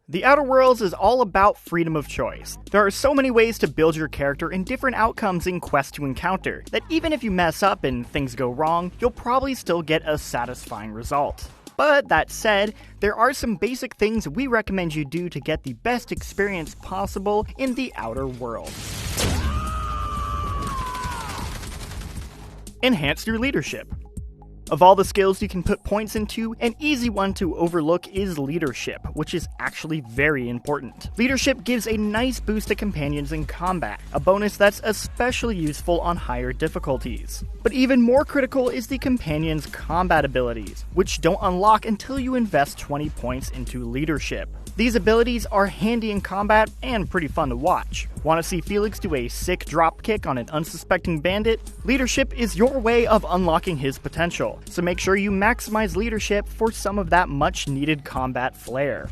The Outer Worlds is all about freedom of choice. There are so many ways to build your character and different outcomes in Quest to Encounter, that even if you mess up and things go wrong, you'll probably still get a satisfying result. But that said, there are some basic things we recommend you do to get the best experience possible in the Outer Worlds. Enhance your leadership. Of all the skills you can put points into, an easy one to overlook is leadership, which is actually very important. Leadership gives a nice boost to companions in combat, a bonus that's especially useful on higher difficulties. But even more critical is the companion's combat abilities, which don't unlock until you invest 20 points into leadership. These abilities are handy in combat and pretty fun to watch. Want to see Felix do a sick dropkick on an unsuspecting bandit? Leadership is your way of unlocking his potential, so make sure you maximize leadership for some of that much needed combat flair.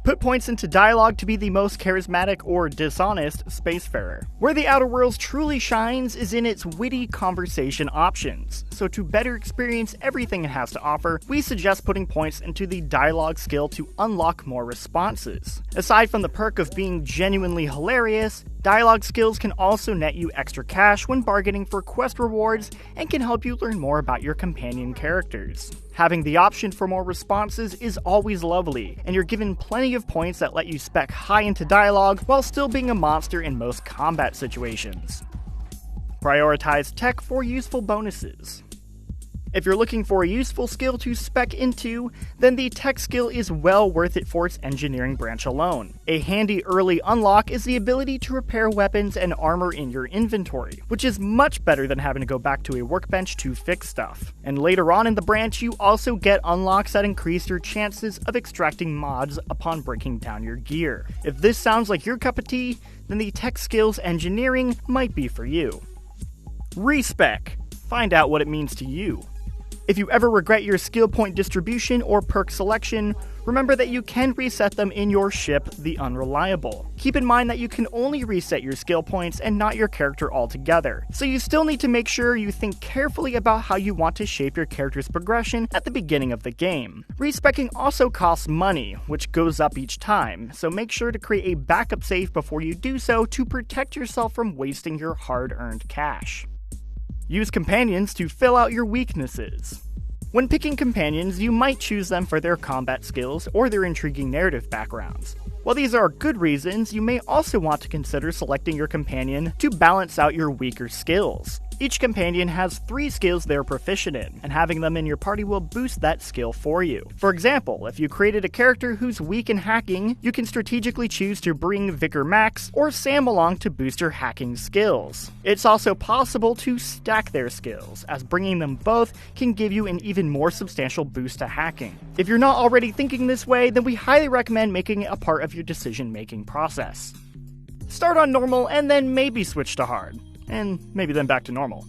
Put points into dialogue to be the most charismatic or dishonest spacefarer. Where the Outer Worlds truly shines is in its witty conversation options, so to better experience everything it has to offer, we suggest putting points into the dialogue skill to unlock more responses. Aside from the perk of being genuinely hilarious, dialogue skills can also net you extra cash when bargaining for quest rewards and can help you learn more about your companion characters. Having the option for more responses is always lovely, and you're given plenty of points that let you spec high into dialogue while still being a monster in most combat situations. Prioritize tech for useful bonuses. If you're looking for a useful skill to spec into, then the tech skill is well worth it for its engineering branch alone. A handy early unlock is the ability to repair weapons and armor in your inventory, which is much better than having to go back to a workbench to fix stuff. And later on in the branch, you also get unlocks that increase your chances of extracting mods upon breaking down your gear. If this sounds like your cup of tea, then the tech skills engineering might be for you. Respec. Find out what it means to you. If you ever regret your skill point distribution or perk selection, remember that you can reset them in your ship, the Unreliable. Keep in mind that you can only reset your skill points and not your character altogether, so you still need to make sure you think carefully about how you want to shape your character's progression at the beginning of the game. Respecking also costs money, which goes up each time, so make sure to create a backup save before you do so to protect yourself from wasting your hard-earned cash. Use companions to fill out your weaknesses. When picking companions, you might choose them for their combat skills or their intriguing narrative backgrounds. While these are good reasons, you may also want to consider selecting your companion to balance out your weaker skills. Each companion has 3 skills they're proficient in, and having them in your party will boost that skill for you. For example, if you created a character who's weak in hacking, you can strategically choose to bring Vicar Max or Sam along to boost your hacking skills. It's also possible to stack their skills, as bringing them both can give you an even more substantial boost to hacking. If you're not already thinking this way, then we highly recommend making it a part of your decision-making process. Start on normal and then maybe switch to hard. And maybe then back to normal.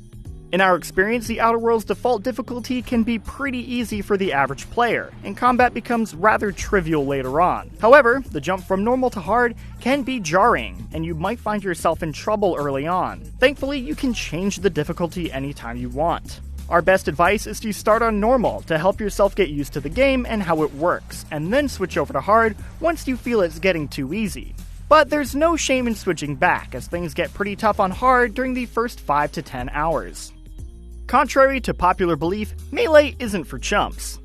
In our experience, the Outer Worlds default difficulty can be pretty easy for the average player, and combat becomes rather trivial later on. However, the jump from normal to hard can be jarring, and you might find yourself in trouble early on. Thankfully, you can change the difficulty anytime you want. Our best advice is to start on normal to help yourself get used to the game and how it works, and then switch over to hard once you feel it's getting too easy. But there's no shame in switching back, as things get pretty tough on hard during the first 5 to 10 hours. Contrary to popular belief, melee isn't for chumps.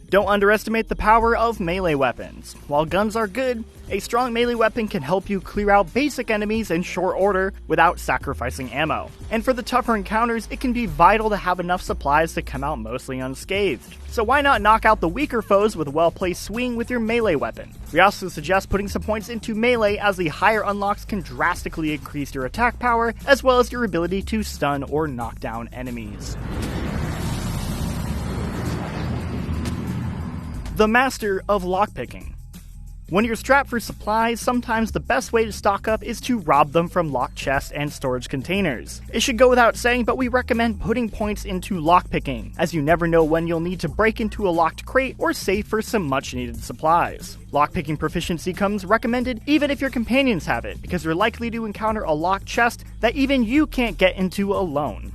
Don't underestimate the power of melee weapons. While guns are good, a strong melee weapon can help you clear out basic enemies in short order without sacrificing ammo. And for the tougher encounters, it can be vital to have enough supplies to come out mostly unscathed. So why not knock out the weaker foes with a well-placed swing with your melee weapon? We also suggest putting some points into melee, as the higher unlocks can drastically increase your attack power, as well as your ability to stun or knock down enemies. The Master of Lockpicking. When you're strapped for supplies, sometimes the best way to stock up is to rob them from locked chests and storage containers. It should go without saying, but we recommend putting points into lockpicking, as you never know when you'll need to break into a locked crate or save for some much needed supplies. Lockpicking proficiency comes recommended even if your companions have it, because you're likely to encounter a locked chest that even you can't get into alone.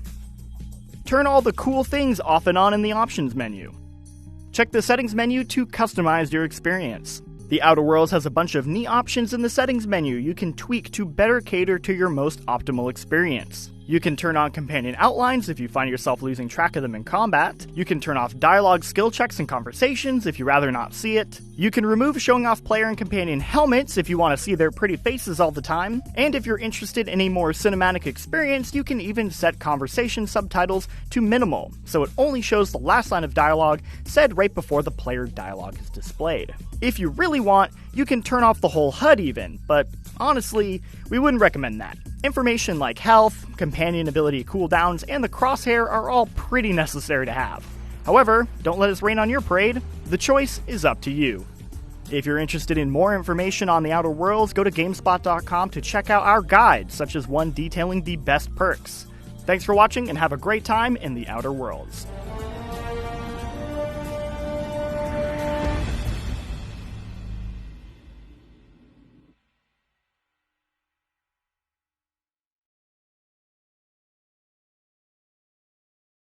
Turn all the cool things off and on in the options menu. Check the settings menu to customize your experience. The Outer Worlds has a bunch of neat options in the settings menu you can tweak to better cater to your most optimal experience. You can turn on companion outlines if you find yourself losing track of them in combat. You can turn off dialogue skill checks and conversations if you'd rather not see it. You can remove showing off player and companion helmets if you want to see their pretty faces all the time. And if you're interested in a more cinematic experience, you can even set conversation subtitles to minimal, so it only shows the last line of dialogue said right before the player dialogue is displayed. If you really want, you can turn off the whole HUD even, but honestly, we wouldn't recommend that. Information like health, companion ability cooldowns, and the crosshair are all pretty necessary to have. However, don't let us rain on your parade. The choice is up to you. If you're interested in more information on the Outer Worlds, go to GameSpot.com to check out our guide, such as one detailing the best perks. Thanks for watching and have a great time in the Outer Worlds.